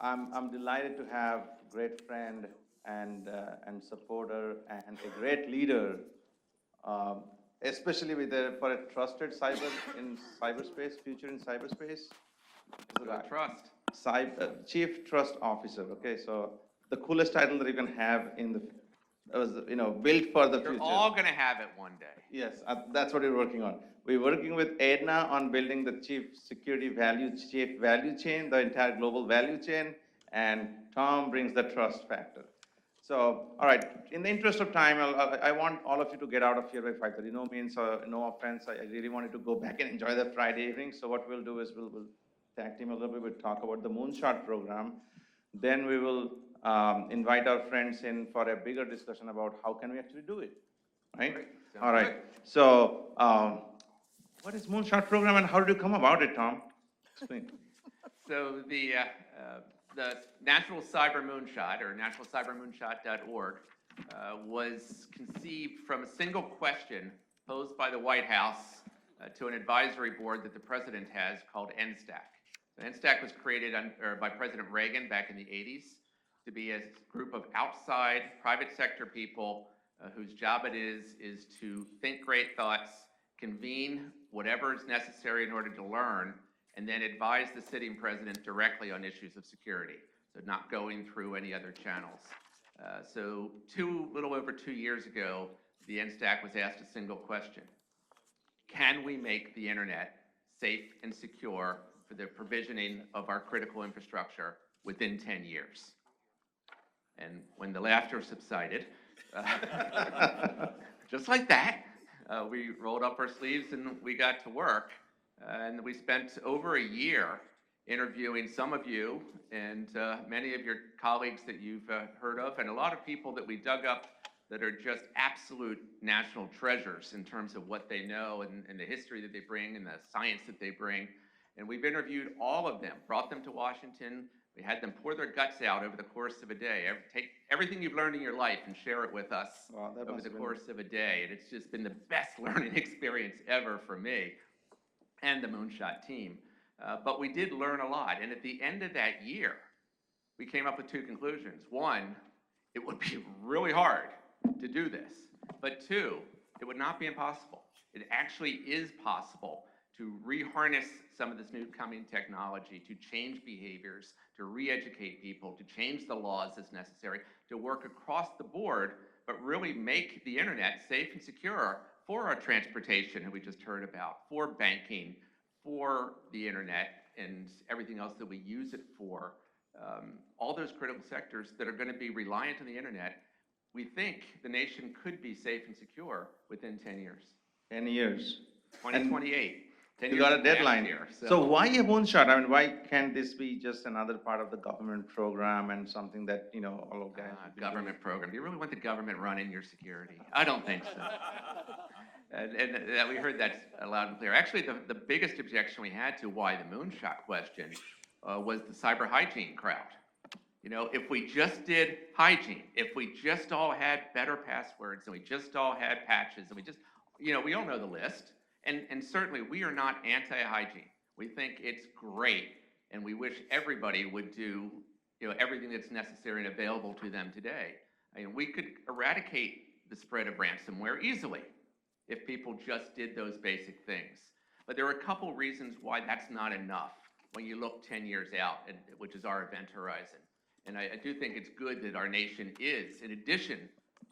I'm delighted to have a great friend and supporter and a great leader, um, especially for a trusted cyberspace, future in cyberspace. Trust. Chief Trust Officer. Okay, so the coolest title that you can have in the, built for the future. You're all going to have it one day. Yes, that's what we're working on. We're working with Edna on building the chief value chain, the entire global value chain, and Tom brings the trust factor. So, all right, in the interest of time, I want all of you to get out of here by 5:30. No means, no offense, I really wanted to go back and enjoy the Friday evening. So what we'll do is we'll tag team a little bit, we'll talk about the Moonshot program. Then we will invite our friends in for a bigger discussion about how can we actually do it, right? All right. Good. So, what is Moonshot program and how did you come about it, Tom? Explain. So the National Cyber Moonshot, or nationalcybermoonshot.org, was conceived from a single question posed by the White House to an advisory board that the president has called NSTAC. So NSTAC was created by President Reagan back in the 80s to be a group of outside private sector people whose job it is to think great thoughts, convene whatever is necessary in order to learn, and then advise the sitting president directly on issues of security, so not going through any other channels. So little over 2 years ago, the NSTAC was asked a single question. Can we make the internet safe and secure for the provisioning of our critical infrastructure within 10 years? And when the laughter subsided, just like that, we rolled up our sleeves and we got to work. And we spent over a year interviewing some of you and many of your colleagues that you've heard of, and a lot of people that we dug up that are just absolute national treasures in terms of what they know and the history that they bring and the science that they bring. And we've interviewed all of them, brought them to Washington. We had them pour their guts out over the course of a day. Take everything you've learned in your life and share it with us over the course of a day. And it's just been the best learning experience ever for me and the Moonshot team. But we did learn a lot. And at the end of that year, we came up with two conclusions. One, it would be really hard to do this. But two, it would not be impossible. It actually is possible to reharness some of this new coming technology, to change behaviors, to re-educate people, to change the laws as necessary, to work across the board, but really make the internet safe and secure for our transportation that we just heard about, for banking, for the internet, and everything else that we use it for. All those critical sectors that are going to be reliant on the internet, we think the nation could be safe and secure within 10 years. 10 years. 2028. You got a deadline here. So why a moonshot? I mean, why can't this be just another part of the government program and something that, all of guys... Government program. Do you really want the government running your security? I don't think so. and we heard that loud and clear. Actually, the biggest objection we had to why the moonshot question was the cyber hygiene crowd. If we just did hygiene, if we just all had better passwords, and we just all had patches, and we just, we all know the list. And certainly we are not anti-hygiene. We think it's great, and we wish everybody would do everything that's necessary and available to them today. I mean, we could eradicate the spread of ransomware easily if people just did those basic things. But there are a couple reasons why that's not enough when you look 10 years out, which is our event horizon. And I do think it's good that our nation is, in addition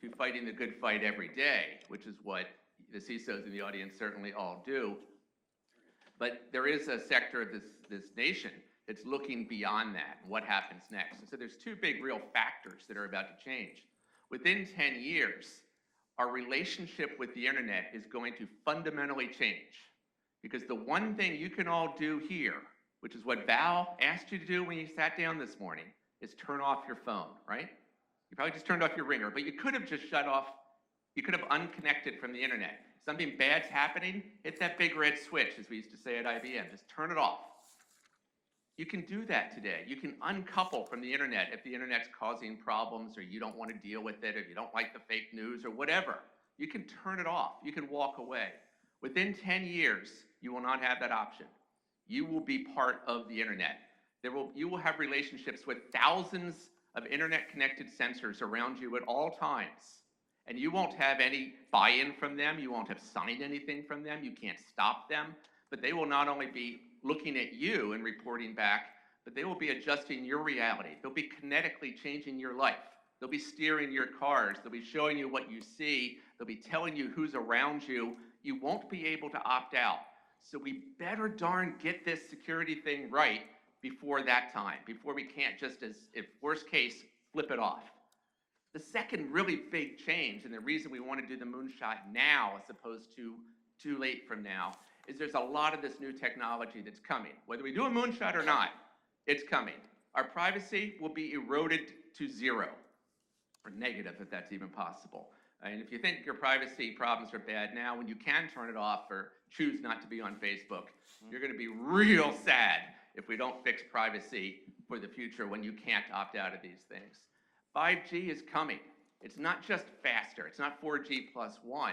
to fighting the good fight every day, which is what the CISOs in the audience certainly all do. But there is a sector of this nation that's looking beyond that, and what happens next. And so there's two big real factors that are about to change. Within 10 years, our relationship with the internet is going to fundamentally change. Because the one thing you can all do here, which is what Val asked you to do when you sat down this morning, is turn off your phone, right? You probably just turned off your ringer, but you could have just shut off. You could have unconnected from the internet. Something bad's happening, hit that big red switch, as we used to say at IBM. Just turn it off. You can do that today. You can uncouple from the internet if the internet's causing problems, or you don't want to deal with it, or you don't like the fake news, or whatever. You can turn it off. You can walk away. Within 10 years, you will not have that option. You will be part of the internet. You will have relationships with thousands of internet-connected sensors around you at all times. And you won't have any buy-in from them. You won't have signed anything from them. You can't stop them. But they will not only be looking at you and reporting back, but they will be adjusting your reality. They'll be kinetically changing your life. They'll be steering your cars. They'll be showing you what you see. They'll be telling you who's around you. You won't be able to opt out. So we better darn get this security thing right before that time, before we can't just, as if worst case, flip it off. The second really big change, and the reason we want to do the moonshot now as opposed to too late from now, is there's a lot of this new technology that's coming. Whether we do a moonshot or not, it's coming. Our privacy will be eroded to zero, or negative if that's even possible. And if you think your privacy problems are bad now, when you can turn it off or choose not to be on Facebook, you're going to be real sad if we don't fix privacy for the future when you can't opt out of these things. 5G is coming. It's not just faster. It's not 4G plus 1,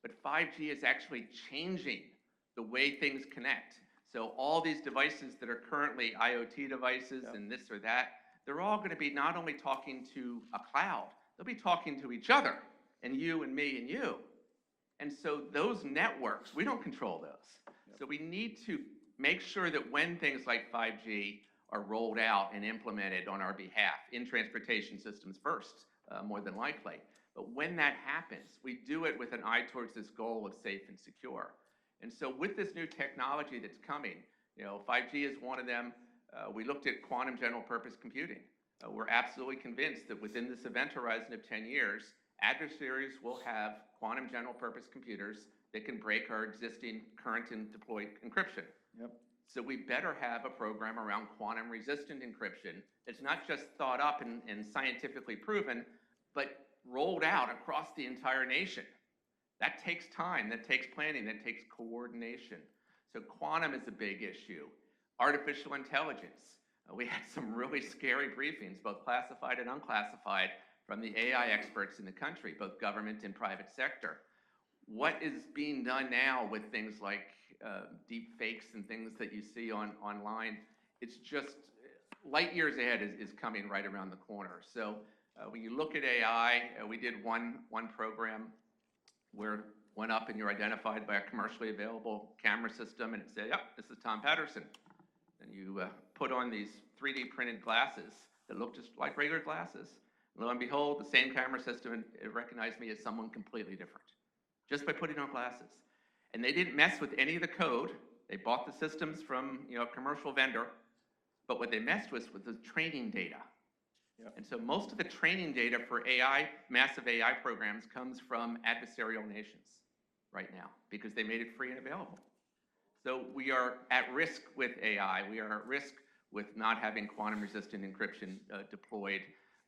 but 5G is actually changing the way things connect. So all these devices that are currently IoT devices and this or that, they're all going to be not only talking to a cloud, they'll be talking to each other, and you and me and you. And so those networks, we don't control those. So we need to make sure that when things like 5G are rolled out and implemented on our behalf, in transportation systems first, more than likely. But when that happens, we do it with an eye towards this goal of safe and secure. And so with this new technology that's coming, 5G is one of them. We looked at quantum general purpose computing. We're absolutely convinced that within this event horizon of 10 years, adversaries will have quantum general purpose computers that can break our existing current and deployed encryption. Yep. So we better have a program around quantum resistant encryption that's not just thought up and scientifically proven, but rolled out across the entire nation. That takes time, that takes planning, that takes coordination. So quantum is a big issue. Artificial intelligence. We had some really scary briefings, both classified and unclassified, from the AI experts in the country, both government and private sector. What is being done now with things like deep fakes and things that you see online, it's just light years ahead is coming right around the corner. So when you look at AI, we did one program where went up and you're identified by a commercially available camera system and it said, yep, this is Tom Patterson. And you put on these 3D printed glasses that look just like regular glasses. Lo and behold, the same camera system it recognized me as someone completely different, just by putting on glasses. And they didn't mess with any of the code. They bought the systems from a commercial vendor, but what they messed with was the training data. Yep. And so most of the training data for AI, massive AI programs, comes from adversarial nations right now because they made it free and available. So we are at risk with AI. We are at risk with not having quantum resistant encryption deployed.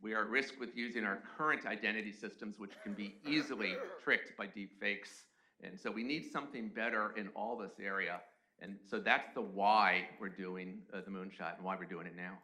We are at risk with using our current identity systems, which can be easily tricked by deep fakes. And so we need something better in all this area. And so that's the why we're doing the moonshot and why we're doing it now.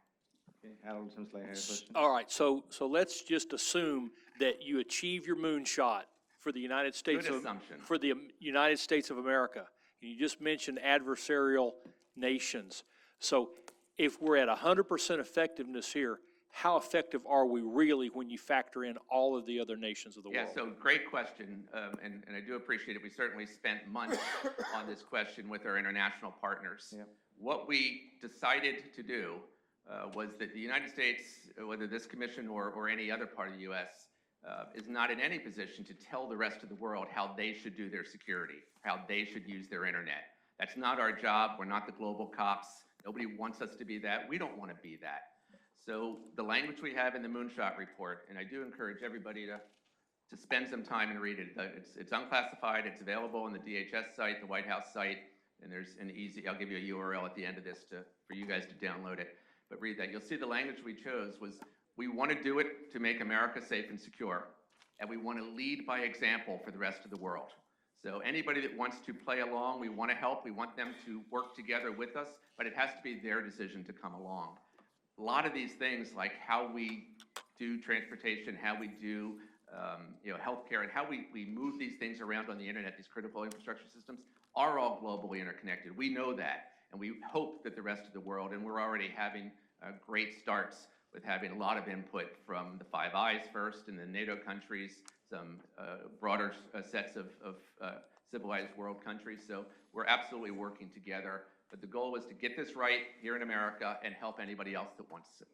Okay, Harold, seems like I have a question. All right, so let's just assume that you achieve your moonshot for the United States Good assumption. for the United States of America. You just mentioned adversarial nations. So if we're at 100% effectiveness here, how effective are we really when you factor in all of the other nations of the world? Yeah, so great question, and I do appreciate it. We certainly spent months on this question with our international partners. Yep. What we decided to do was that the United States, whether this commission or any other part of the U.S., is not in any position to tell the rest of the world how they should do their security, how they should use their internet. That's not our job. We're not the global cops. Nobody wants us to be that. We don't want to be that. So the language we have in the Moonshot report, and I do encourage everybody to spend some time and read it. It's unclassified. It's available on the DHS site, the White House site, and there's an easy, I'll give you a URL at the end of this for you guys to download it. But read that. You'll see the language we chose was we want to do it to make America safe and secure, and we want to lead by example for the rest of the world. So anybody that wants to play along, we want to help. We want them to work together with us, but it has to be their decision to come along. A lot of these things, like how we do transportation, how we do healthcare, and how we move these things around on the internet, these critical infrastructure systems, are all globally interconnected. We know that. And we hope that the rest of the world, and we're already having great starts with having a lot of input from the Five Eyes first and the NATO countries, some broader sets of civilized world countries. So we're absolutely working together. But the goal is to get this right here in America and help anybody else that wants to.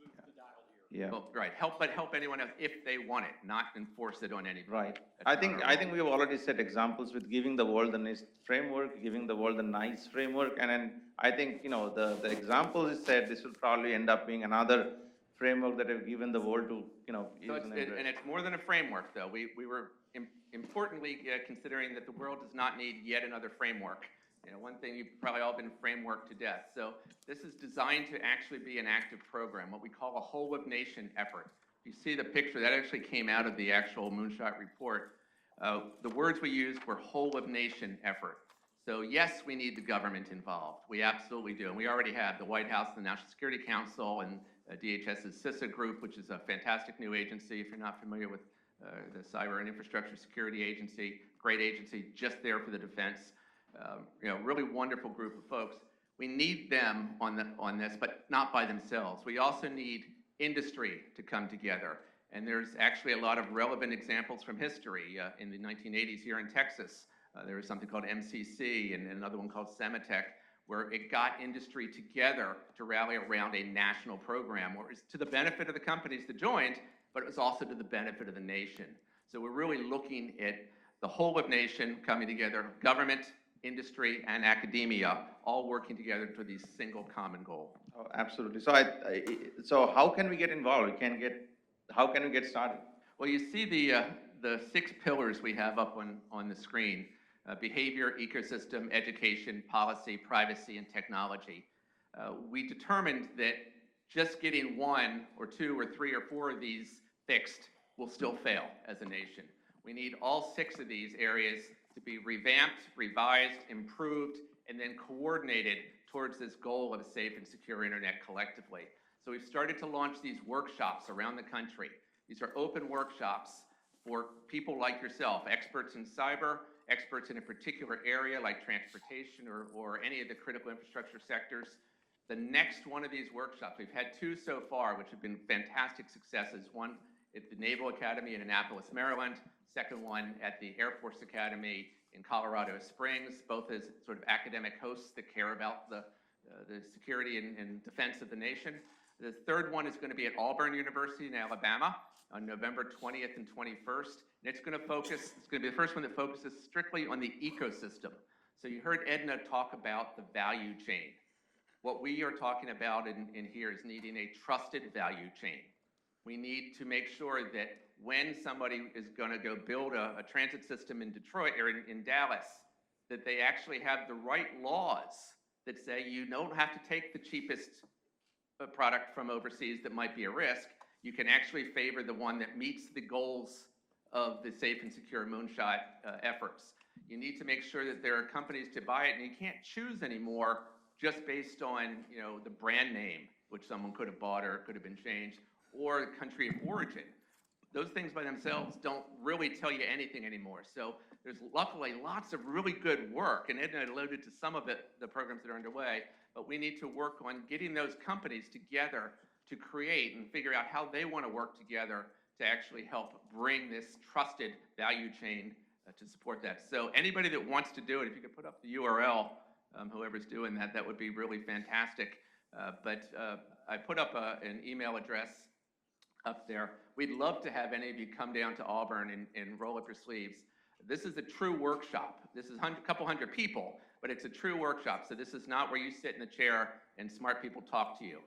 Yeah. Well, right. But help anyone else if they want it, not enforce it on anybody. Right. That's not our I think we've already set examples with giving the world the NIST framework, giving the world the NICE framework, and then I think, the example is set, this will probably end up being another framework that have given the world to, So use and embrace. and it's more than a framework, though. We were importantly considering that the world does not need yet another framework. One thing you've probably all been frameworked to death. So this is designed to actually be an active program, what we call a whole of nation effort. You see the picture, that actually came out of the actual Moonshot report. The words we used were whole of nation effort. So yes, we need the government involved. We absolutely do. And we already have the White House, the National Security Council, and DHS's CISA group, which is a fantastic new agency. If you're not familiar with the Cyber and Infrastructure Security Agency, great agency, just there for the defense. Really wonderful group of folks. We need them on this, but not by themselves. We also need industry to come together. And there's actually a lot of relevant examples from history. In the 1980s here in Texas, there was something called MCC and another one called Sematech, where it got industry together to rally around a national program, where it's to the benefit of the companies that joined, but it was also to the benefit of the nation. So we're really looking at the whole of nation coming together, government, industry, and academia, all working together to the single common goal. Oh, absolutely. So so how can we get involved? How can we get started? Well, you see the 6 pillars we have up on the screen: behavior, ecosystem, education, policy, privacy, and technology. We determined that just getting 1 or 2 or 3 or 4 of these fixed will still fail as a nation. We need all 6 of these areas to be revamped, revised, improved, and then coordinated towards this goal of a safe and secure internet collectively. So we've started to launch these workshops around the country. These are open workshops for people like yourself, experts in cyber, experts in a particular area like transportation or any of the critical infrastructure sectors. The next one of these workshops, we've had 2 so far, which have been fantastic successes. One at the Naval Academy in Annapolis, Maryland. Second one at the Air Force Academy in Colorado Springs, both as sort of academic hosts that care about the security and defense of the nation. The third one is going to be at Auburn University in Alabama on November 20th and 21st. And it's going to be the first one that focuses strictly on the ecosystem. So you heard Edna talk about the value chain. What we are talking about in here is needing a trusted value chain. We need to make sure that when somebody is going to go build a transit system in Detroit or in Dallas, that they actually have the right laws that say you don't have to take the cheapest product from overseas that might be a risk. You can actually favor the one that meets the goals of the safe and secure moonshot efforts. You need to make sure that there are companies to buy it, and you can't choose anymore just based on the brand name, which someone could have bought or could have been changed, or the country of origin. Those things by themselves don't really tell you anything anymore. So there's luckily lots of really good work, and Edna alluded to some of the programs that are underway, but we need to work on getting those companies together to create and figure out how they want to work together to actually help bring this trusted value chain to support that. So anybody that wants to do it, if you could put up the URL, whoever's doing that, that would be really fantastic. But I put up an email address up there. We'd love to have any of you come down to Auburn and roll up your sleeves. This is a true workshop. This is a couple hundred people, but it's a true workshop. So this is not where you sit in the chair and smart people talk to you.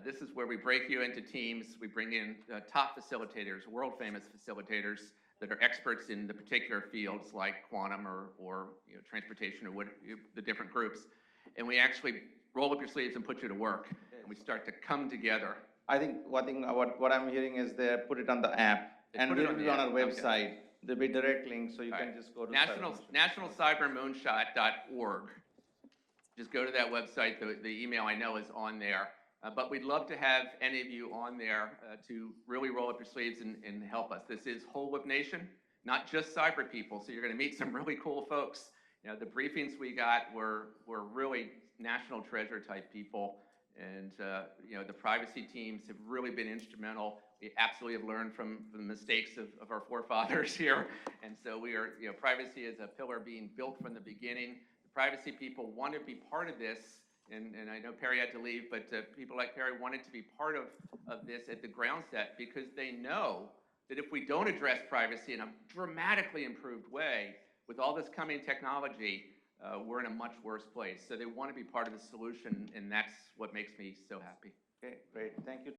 This is where we break you into teams. We bring in top facilitators, world famous facilitators that are experts in the particular fields like quantum or transportation or the different groups. And we actually roll up your sleeves and put you to work. And we start to come together. I think what I'm hearing is they put it on the app, and it will be on our website. Okay. There'll be direct links, so you can just go to nationalcybermoonshot.org. Just go to that website. The email I know is on there. But we'd love to have any of you on there to really roll up your sleeves and help us. This is whole of nation, not just cyber people. So you're going to meet some really cool folks. The briefings we got were really national treasure type people. And, you know, the privacy teams have really been instrumental. We absolutely have learned from the mistakes of our forefathers here. And so we are, you know, privacy is a pillar being built from the beginning. The privacy people want to be part of this. And I know Perry had to leave, but people like Perry wanted to be part of this at the ground set, because they know that if we don't address privacy in a dramatically improved way, with all this coming technology, we're in a much worse place. So they want to be part of the solution, and that's what makes me so happy. Okay, great. Thank you.